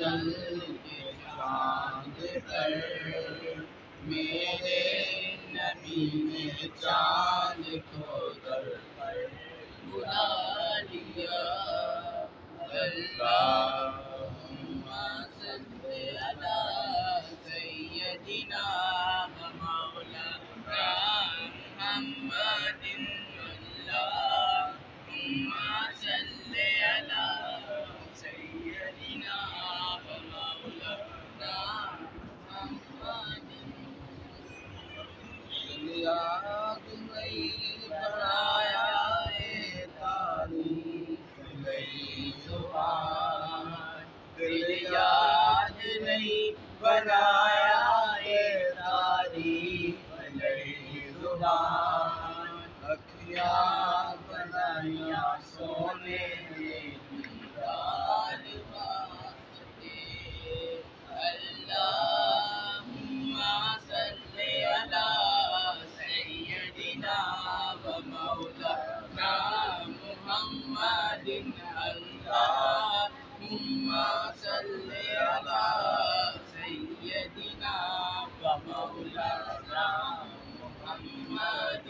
نکل کے چاند پر، میرے نبی نے چاند کو در پر بلا لیا۔ اللہم صلی علی سیدنا و مولانا محمد، اللہم صلی علی سیدنا و مولانا محمد۔ دل یاد نہیں بنایا اے تاریخ نئی زبان، دل یاد نہیں بنایا اے تاریخ نئی زبان، اکھیاں بنائیاں سونے دیدار واسطے۔ اللہم صلی علی سیدنا و مولانا محمد، اللہم صلی علی سیدنا و مولانا محمد۔